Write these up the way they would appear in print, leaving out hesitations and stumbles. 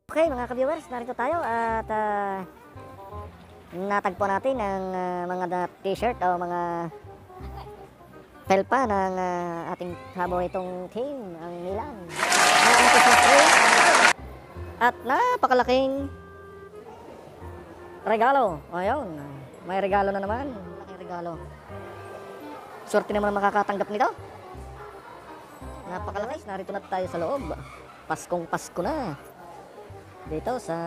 Okay mga ka-viewers, narito tayo at natagpo natin ang mga t-shirt o mga felpa ng ating paboritong team, ang Milan. At napakalaking regalo. Ayun, may regalo na naman. Malaking regalo. Swerte naman makakatanggap nito. Napakalaki. Narito na tayo sa loob. Paskong Pasko na. Dito sa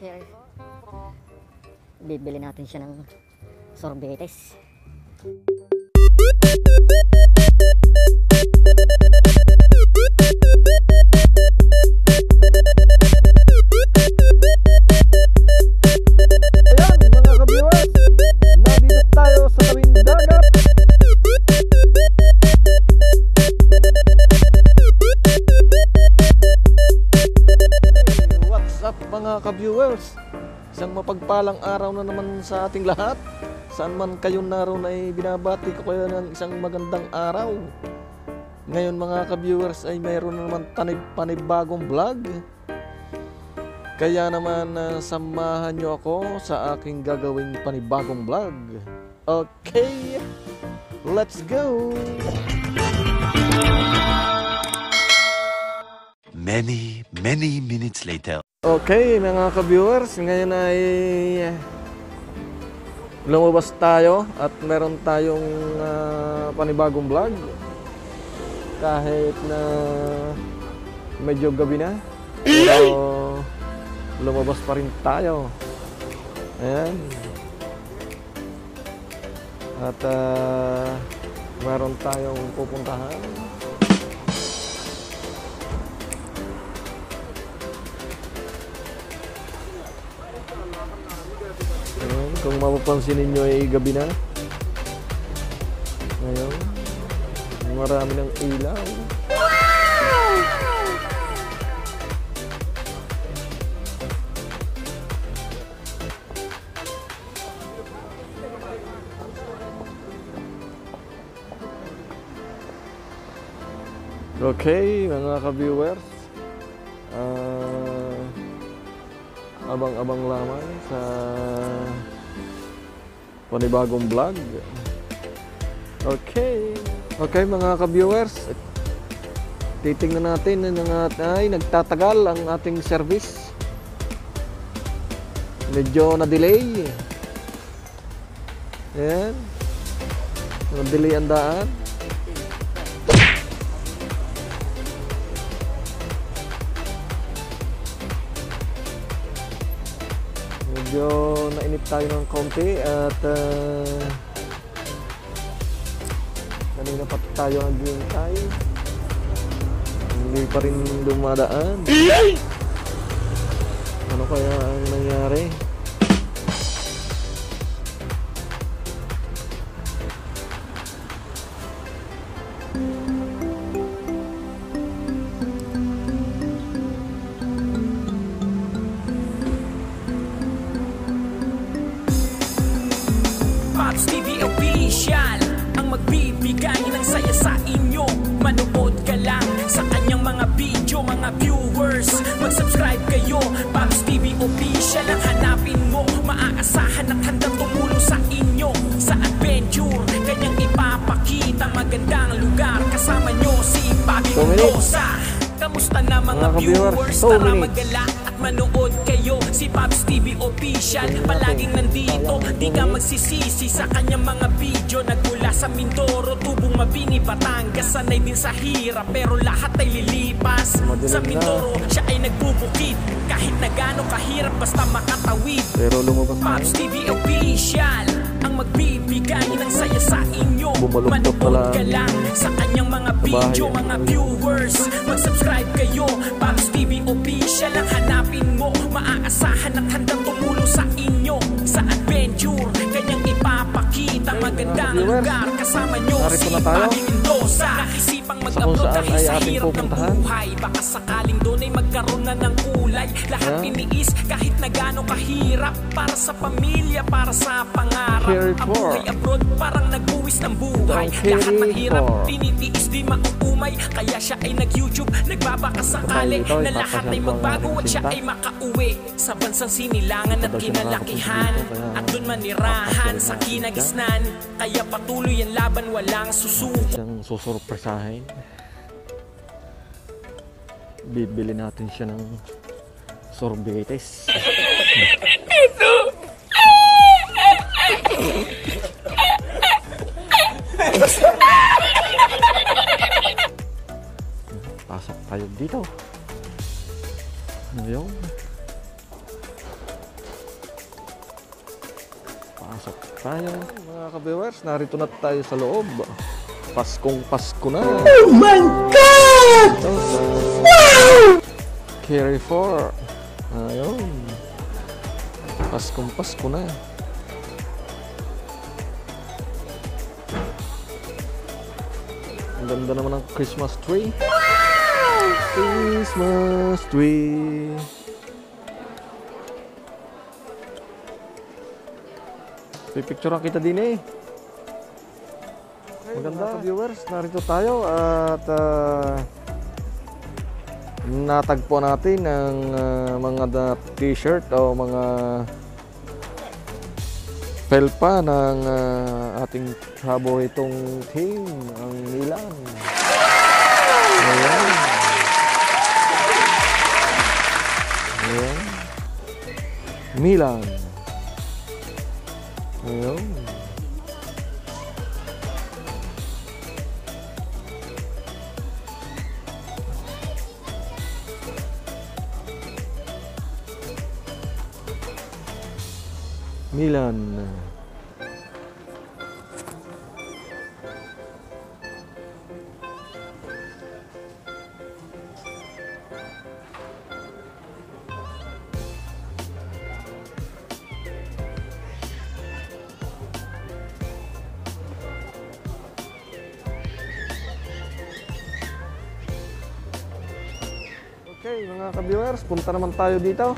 Care. Bibili natin siya ng sorbetes. Ayan mga ka-viewers, nandito tayo sa tabing dagat. What's up mga ka-viewers? Isang mapagpalang araw na naman sa ating lahat. Saan man kayo naroon ay binabati ko kayo ng isang magandang araw. Ngayon mga ka-viewers ay mayroon na naman panibagong vlog. Kaya naman samahan nyo ako sa aking gagawing panibagong vlog. Okay, let's go! Many minutes later. Okay mga ka-viewers, ngayon ay lumabas tayo at meron tayong panibagong vlog. Kahit na medyo gabi na, pero lumabas pa rin tayo. Ayan. At meron tayong pupuntahan. Ayan. Kung mapapansin ninyo ay gabi na. Ngayon, marami ng ilaw. Okay, mga ka-viewers, abang-abang lamang sa panibagong vlog. Okay, mga ka-viewers, titingnan natin ay nagtatagal ang ating service. Medyo na-delay. Ayan, na-delay ang daan. Medyo nainip tayo ng konti at kanina pa tayo naghihintay. Hindi pa rin dumadaan. Ano kaya ang nangyari? Pops TV Official ang magbibigay ng saya sa inyo. Manood ka lang sa kanyang mga video, mga viewers. Mag-subscribe kayo, Pops TV Official ang hanapin mo. Maaasahan at handang tumulong sa inyo sa adventure. Kanyang ipapakita magandang lugar. Kasama nyo si Bobby Mendoza. Kamusta na mga viewers? Tara magala at manood kayo. Si Pops TV Official palaging nandito. Di ka magsisisi sa kanyang mga video. Nagmula sa Mindoro, Tubong, Mabini, Batangas. Sanay din sa hirap pero lahat ay lilipas. Sa Mindoro siya ay nagbubukid. Kahit na gano'ng kahirap basta makatawid. Pero lumabas Pops TV Official ang magbibigay ng saya sa inyo. Manood ka lang sa kanyang mga video, mga viewers. Mag-subscribe kayo, Pops TV Official ang hanapin mo. Maaasahan at handang tumulong sa inyo sa adventure. Kanyang ipapakita magandang lugar. Kasama nyo si Bobby Mendoza. Naisipang kung mag-upload saan dahil ay sa ating hirap ng pupuntahan. buhay. Baka sakaling doon ay magkaroon na ng kulay. Lahat Yeah. tiniis kahit na gaano kahirap. Para sa pamilya, para sa pangarap. Carry Ang for. buhay abroad parang nagbuwis ng buhay. Don't carry Lahat ng hirap for. tinitiis di mauumay. Kaya siya ay nag-YouTube, nagbabaka sakali Ito, na lahat ay ipapasal ko ang magbago at ating siya sinta. ay makauwi sa bansang sinilangan at Ito daw siya kinalakihan. nakakapunta dito, kaya At doon manirahan sa papasal natin kinagisnan. Kaya patuloy ang laban, walang susuko. Siyang susurpresahin. Bibili natin siya ng sorbetes. Pasok tayo dito. Ano yun? Pasok tayo. Mga ka-viewers, narito na tayo sa loob. Paskong Pasko na. Oh my God! Wow! Carry 4. Ayun. Paskong Pasko na. Ang ganda naman ng Christmas tree. Christmas tree. Pipicturean kita din eh. Maganda, viewers, narito tayo at natagpo natin ang mga t-shirt o mga felpa ng ating paboritong team, ang Milan. Ayan. Ayan. Milan. Ayan. Milan. Okay, mga ka-viewers, punta naman tayo dito.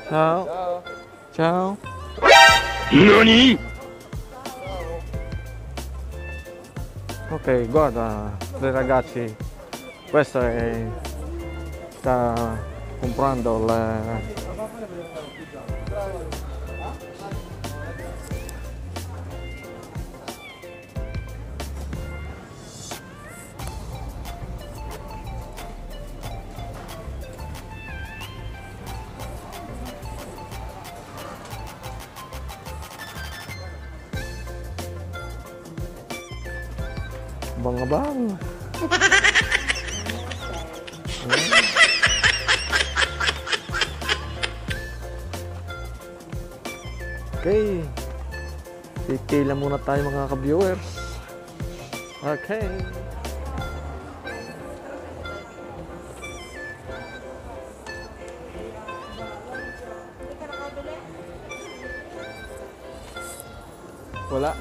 Ciao. Ciao. NANI?! Ok, guarda, dei ragazzi, questo è, sta comprando bang-bang. Okay. Pipila muna tayo mga ka-viewers. Okay. Wala.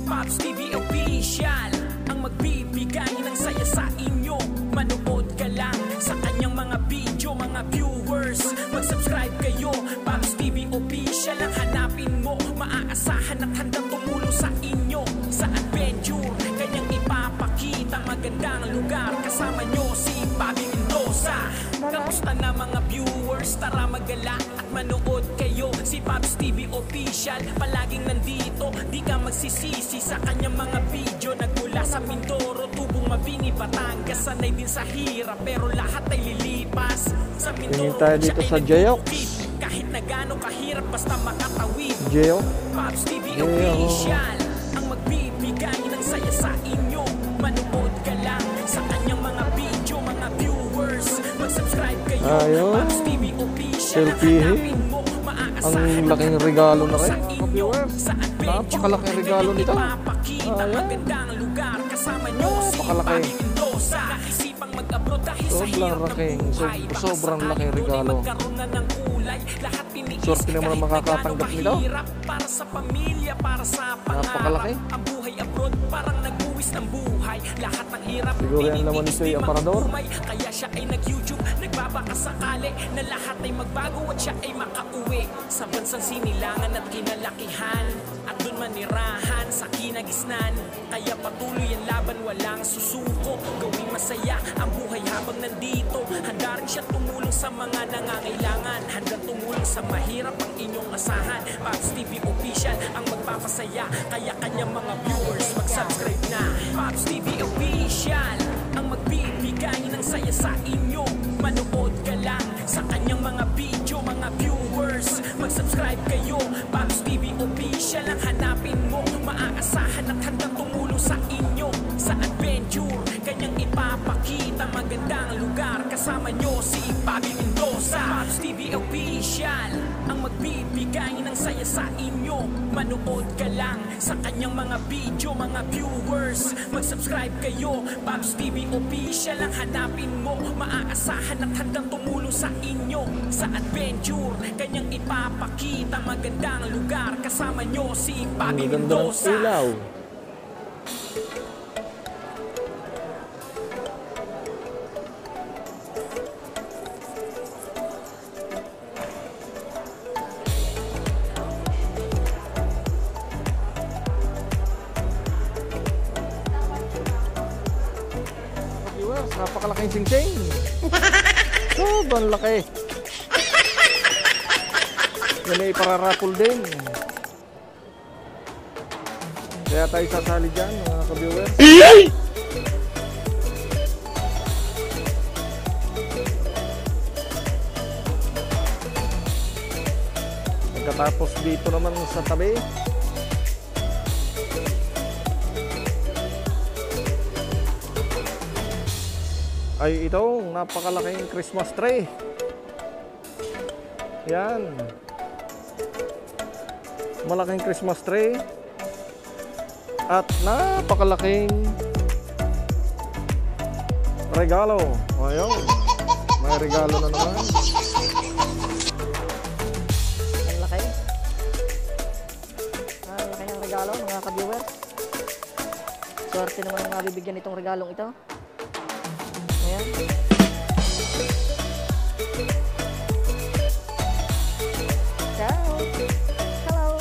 Pops TV Official ang magbibigay ng saya sa inyo. Manood ka lang sa kanyang mga video, mga viewers. Mag-subscribe kayo, Pops TV Official ang hanapin mo. Maaasahan at handang tumulong sa inyo sa adventure. Kanyang ipapakita magandang lugar. Kasama nyo si Bobby Mendoza. Kamusta na mga viewers? Tara magala at manood kayo. Si Pops TV Official palaging nandito. Di ka magsisisi sa kanyang mga video. Nagmula sa Mindoro, Tubong, Mabini, Batangas. Sanay din sa hirap pero lahat ay lilipas. Sa Mindoro tayo dito sa Jeox. kahit na gano'ng kahirap basta makatawid. Jeox. Pops TV Official ang magbibigay ng saya sa inyo. Manood ka lang sa kanyang mga video, mga viewers. Mag-subscribe kayo. Ayun. Pops TV Official ang Selfie. hanapin mo. Ang laking regalo na rin, Sa mga inyo, viewers. sa adventure, Napakalaking regalo nito. ipapakita Ayan. magandang lugar. Kasama nyo si Napakalaki. Bobby Mendoza. Naisipang mag-abroad dahil sa Sobrang hirap ng laking, buhay. Baka sobrang sakaling laking tunay regalo. magkaroon na ng kulay. Lahat tiniis Swerte naman ang kahit na makakatanggap gano'ng nito. kahirap. Para sa pamilya, para sa pangarap. Napakalaki. Ang buhay abroad parang nagbuwis ng buhay. Lahat ng hirap Siguro yan naman tinitiis, ito di yung aparador. magkumay. Kaya siya ay nag-YouTube, nagbabaka sakali na lahat ay magbago at siya ay makauwi sa bansang sinilangan at kinalakihan. At dun manirahan sa kinagisnan. Kaya patuloy ang laban, walang susuko. Gawing masaya ang buhay habang nandito. Handa rin siya tumulong sa mga nangangailangan. Handang tumulong sa mahirap ang inyong asahan. Pops TV Official ang magpapasaya. Kaya kanyang mga viewers mag-subscribe na. Pops TV Official ang magbibigay ng saya sa inyo. Manood ka lang sa kanyang mga video, mga viewers. Mag-subscribe kayo. Pops TV Official ang hanapin mo. Maaasahan at handang tumulong sa inyo sa adventure. Kanyang ipapakita magandang lugar. Kasama nyo si Bobby Mendoza. Pops TV Official ang magbibigay ng saya sa inyo. Manood ka lang sa kanyang mga video, mga viewers. Mag-subscribe kayo. Pops TV Official ang hanapin mo. Maaasahan at handang tumulong sa inyo sa adventure. Kanyang ipapakita magandang lugar. Kasama nyo si Bobby Ang ganda ng Mendoza. ilaw. Viewers, napakalaking sing-sing. Sobrang laki. Yan ay pararapol din. Kaya tayo sasali dyan, mga ka-viewers. Pagkatapos dito naman sa tabi, ay itong napakalaking Christmas tree. Yan. Malaking Christmas tree. At napakalaking regalo. Ayun. May regalo na naman. Ang laki. Ang laki ng regalo, mga ka-viewers. Swerte naman ang mabibigyan itong regalong ito. Ayan. Ciao. Hello.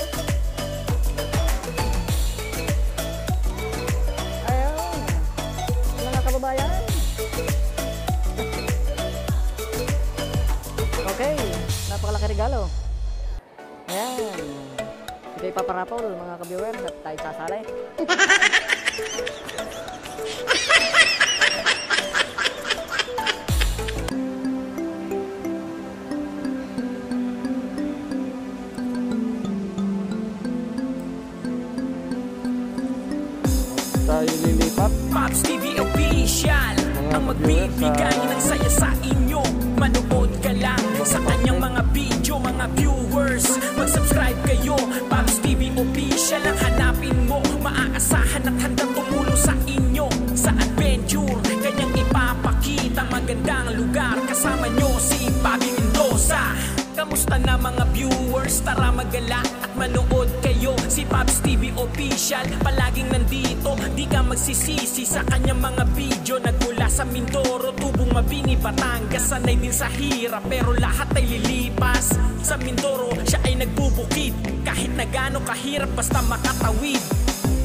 Ayun. Mga kababayan. Okay, napakalaki regalo. Ayan. Ito ipaparapol mga ka-viewers at tayo sasali. Tayo lilipat. Pops TV Official ang magbibigay ng saya sa inyo. Manood ka lang sa kanyang mga video, mga viewers. Mag-subscribe kayo, Pops TV Official ang hanapin mo. Maaasahan at handang tumulong sa inyo sa adventure. Kanyang ipapakita magandang lugar. Kasama nyo si Bobby Mendoza. Kamusta na mga viewers? Tara magala at manood kayo. Si Pops TV Official palaging nandito. Di ka magsisisi sa kanyang mga video. Nagmula sa Mindoro, Tubong, Mabini, Batangas. Sanay din sa hirap pero lahat ay lilipas. Sa Mindoro siya ay nagbubukid. Kahit na gaano kahirap basta makatawid.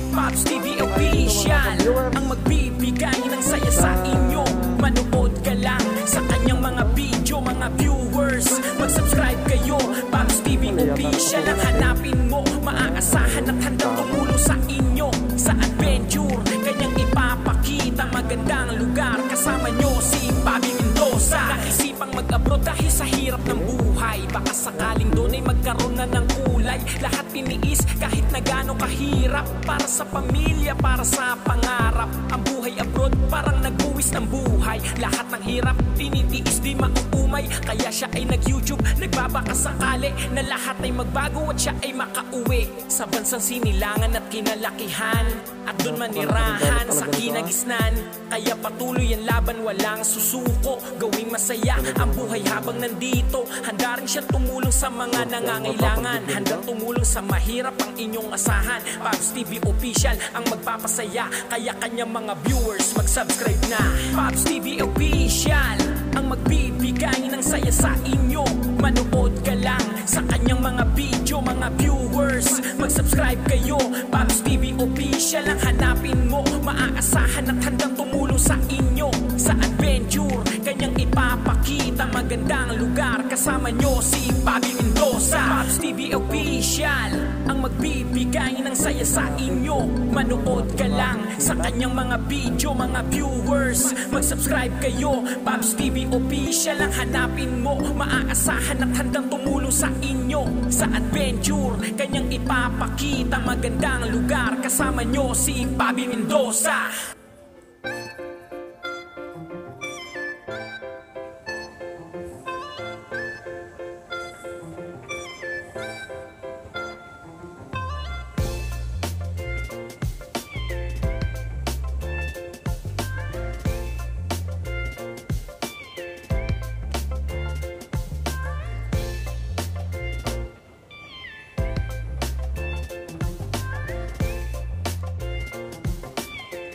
Pops TV Official ang magbibigay ng saya sa inyo. Manood ka lang sa kanyang mga video, mga viewers. Mag-subscribe kayo, Pops TV Official ang hanapin mo. Maaasahan at handang tumulong sa inyo sa adventure. Kanyang ipapakita magandang lugar. Kasama nyo si Bobby Mendoza. Naisipang mag-abroad dahil sa hirap ng buhay. Baka sakaling doon ay magkaroon na ng kulay. Lahat tiniis kahit na gaano kahirap. Para sa pamilya, para sa pangarap. Ang buhay abroad parang nagbuwis ng buhay. Lahat ng hirap tinitiis di mauumay. Kaya siya ay nag-YouTube, nagbabaka sakali na lahat ay magbago at siya ay makauwi sa bansang sinilangan at kinalakihan. At doon manirahan sa kinagisnan. Kaya patuloy ang laban, walang susuko. Gawing masaya ang buhay habang nandito. Handa rin siya tumulong sa mga nangangailangan. Handang tumulong sa mahirap ang inyong asahan. Pops TV Official ang magpapasaya. Kaya kanyang mga viewers mag-subscribe na. Pops TV Official ang magbibigay ng saya sa inyo. Manood ka lang sa kanyang mga video, mga viewers. Mag-subscribe kayo, Pops TV Official ang hanapin mo. Maaasahan at handang tumulong sa inyo sa adventure. Kanyang ipapakita magandang lugar. Kasama nyo si Bobby Mendoza. Pops TV Official ang magbibigay ng saya sa inyo. Manood ka lang sa kanyang mga video, mga viewers. Mag-subscribe kayo, Pops TV Official ang hanapin mo. Maaasahan at handang tumulong sa inyo sa adventure. Kanyang ipapakita magandang lugar. Kasama nyo si Bobby Mendoza.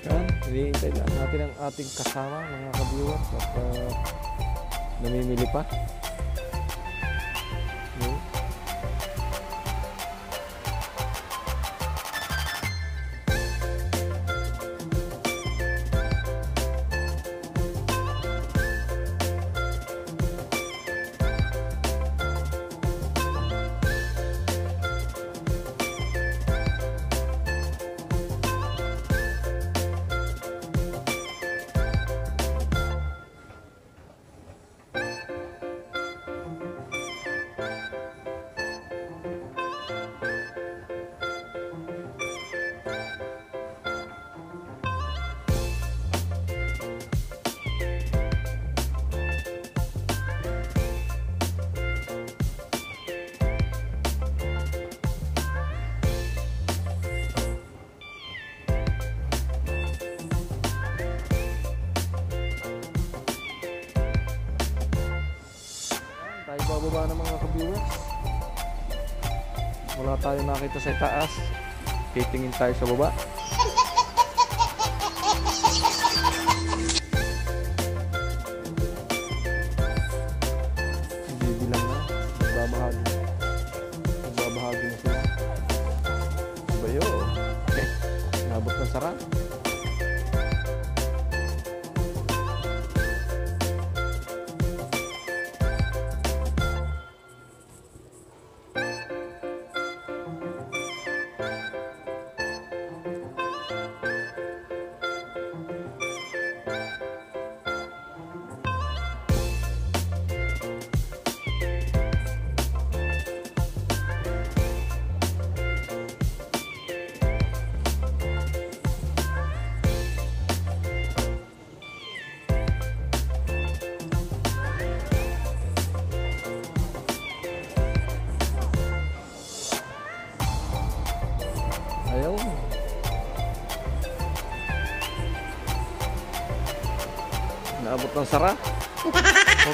Yan, hinihintay lang natin ang ating kasama mga ka-viewers at namimili pa. Yun. Tayo bababa ng mga ka-viewers. Wala tayo nakita sa taas. Titingin tayo sa baba. Nabot ng sara. Ayaw. Naabot ng sara.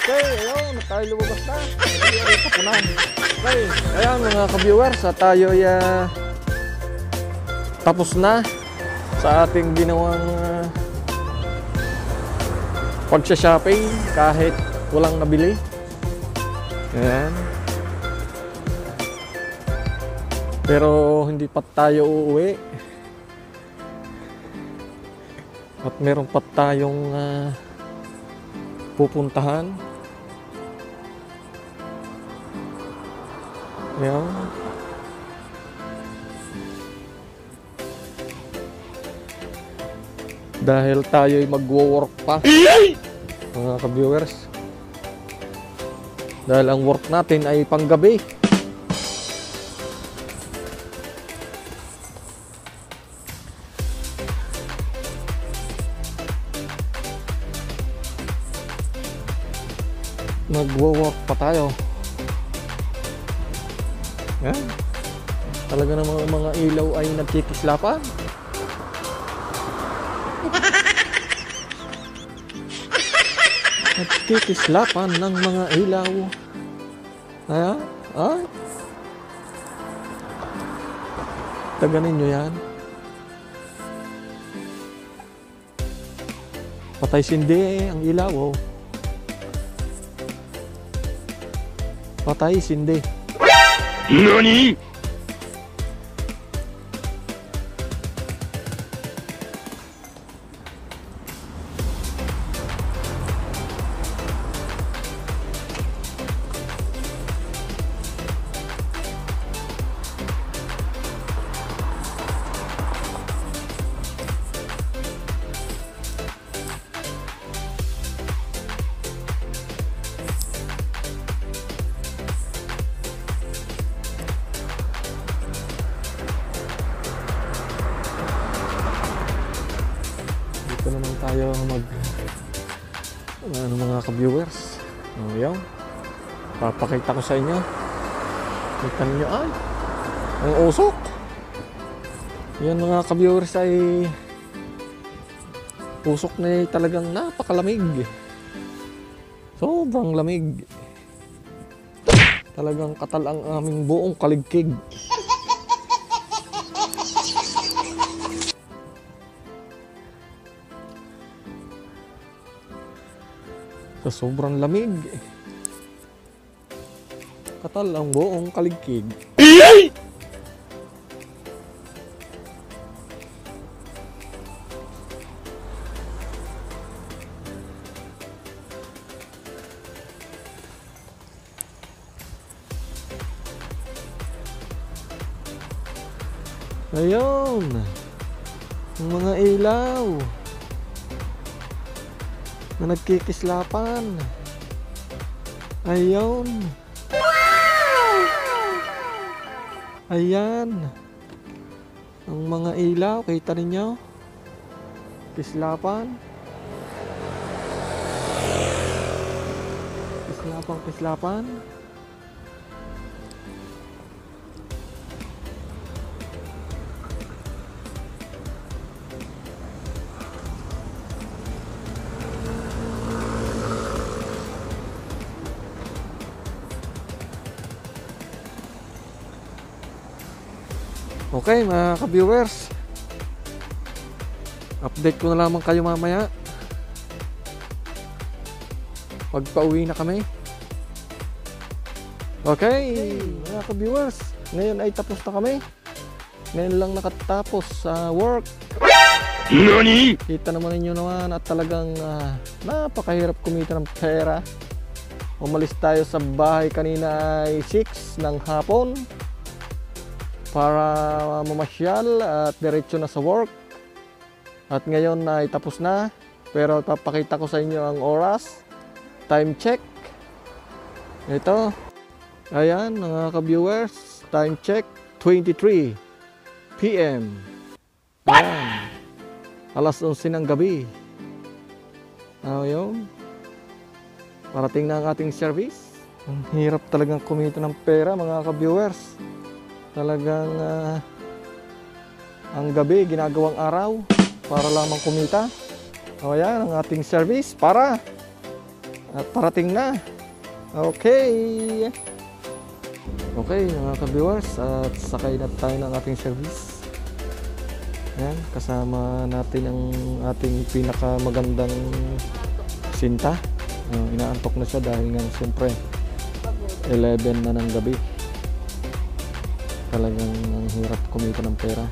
Okay, ayaw. Tayo lumabas na. Ay, kapunan. Okay, ayan mga ka-viewers. Tayo ay tapos na sa ating ginawang pagsha-shopping kahit walang nabili. Ayan. Pero hindi pa tayo uuwi. At meron pa tayong pupuntahan. Ayan. Dahil tayo'y magwo-work pa, mga ka-viewers. Dahil ang work natin ay panggabi. Magwo-work pa tayo. Yan. Talaga namang mga ilaw ay nagkikislapan. Nagkikislapan ng mga ilaw. Ayan. Ay. Taganin nyo yan. Patay sindi ang ilaw. Oh. Patay sindi. NANI?! Dito naman tayo mga ka-viewers. Ayan. Papakita ko sa inyo. Kita niyo ay ang usok. Yan mga ka-viewers ay usok na talagang napakalamig. Sobrang lamig. Talagang katal ang aming buong kaligkig. Sa sobrang lamig, katal ang buong kaligkig. Ayun, ang mga ilaw na nagkikislapan. Ayun. Ayan. Ang mga ilaw, kita ninyo? Kislapan. Kislapan. Okay mga ka-viewers, update ko na lamang kayo mamaya pag pauwi na kami. Okay mga ka-viewers, ngayon ay tapos na kami. Ngayon lang nakatapos sa work. NANI?! Kita naman ninyo naman at talagang napakahirap kumita ng pera. Umalis tayo sa bahay kanina ay 6 ng hapon para mamasyal at diretso na sa work. At ngayon ay tapos na, pero papakita ko sa inyo ang oras. Time check. Ito. Ayan mga ka-viewers, time check 23 PM. Ayan. Alas 11 ng gabi. Ayun. Parating na ang ating service. Ang hirap talagang kumita ng pera mga ka-viewers. Talagang ang gabi ginagawang araw para lamang kumita. O yan ang ating service para. At parating na. Okay. Okay mga ka-viewers, at sakay na tayo ng ating service. Ayan, kasama natin ang ating pinakamagandang sinta. Inaantok na siya dahil nga siyempre 11 na ng gabi. Talagang ang hirap kumita ng pera.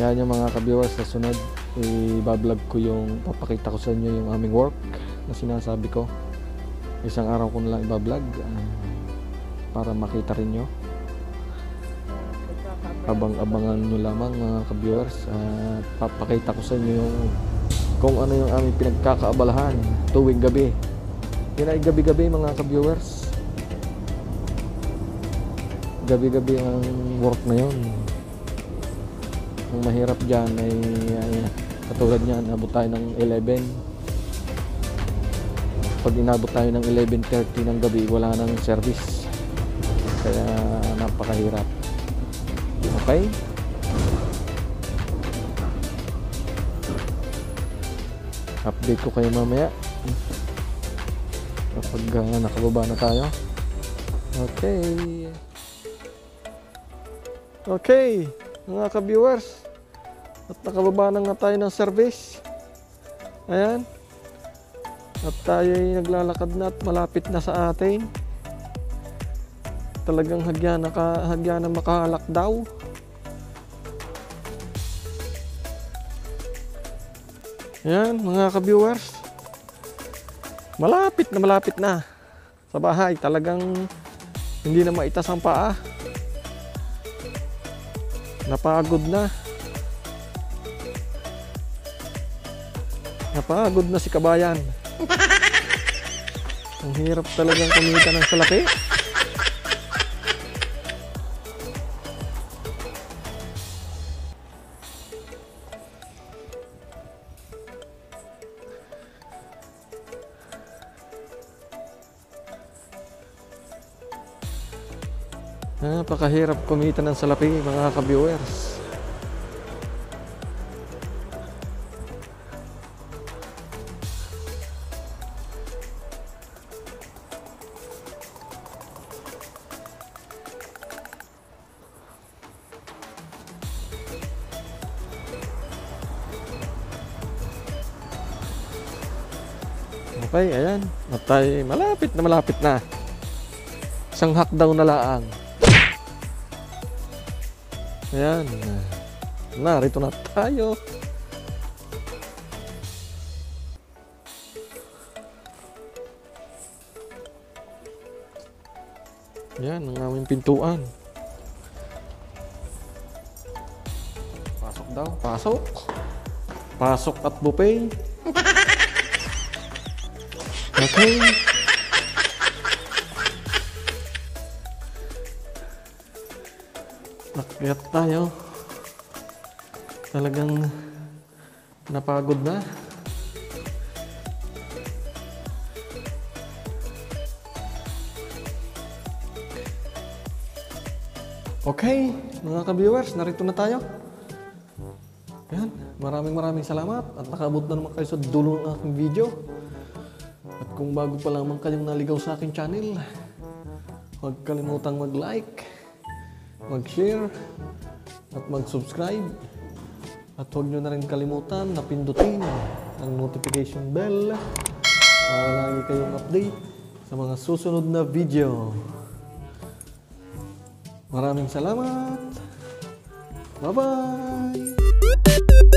Yan yung mga ka-viewers, sa sunod i-vlog ko yung, papakita ko sa inyo yung aming work na sinasabi ko. Isang araw ko na lang i-vlog para makita rin nyo. Abang-abangan nyo lamang mga ka-viewers. Papakita ko sa inyo yung kung ano yung aming pinagkakaabalahan tuwing gabi. Yan ay gabi-gabi mga ka-viewers. Gabi-gabi ang work na yun. Ang mahirap dyan ay katulad niyan, abot tayo ng 11. Pag inabot tayo ng 11:30 ng gabi, wala nang service. Kaya napakahirap. Okay? Update ko kayo mamaya kapag nakababa na tayo. Okay. Okay, mga ka-viewers, at nakababa na nga tayo ng service. Ayan. At tayo ay naglalakad na at malapit na sa atin. Talagang hagyan na makalak daw. Ayan mga ka-viewers, malapit na sa bahay. Talagang hindi na maitas ang paa. Napagod na. Napagod na si kabayan. Ang hirap talagang kumita ng salapi. Napakahirap kumita ng salapi mga ka-viewers. Okay, ayan. At tayo malapit na. Isang hakdaw na laang. Ayan. Narito na tayo. Ayan ang aming pintuan. Pasok daw. Pasok. Pasok at buffet. Okay. Nakyat tayo. Talagang napagod na. Okay, mga ka-viewers, narito na tayo. Yan, maraming salamat at nakaabot na naman kayo sa dulo ng aking video. At kung bago pa lamang kayong naligaw sa aking channel, huwag kalimutang mag-like, mag-share, at mag-subscribe. At huwag nyo na rin kalimutan na pindutin ang notification bell para lagi kayong update sa mga susunod na video. Maraming salamat. Bye-bye!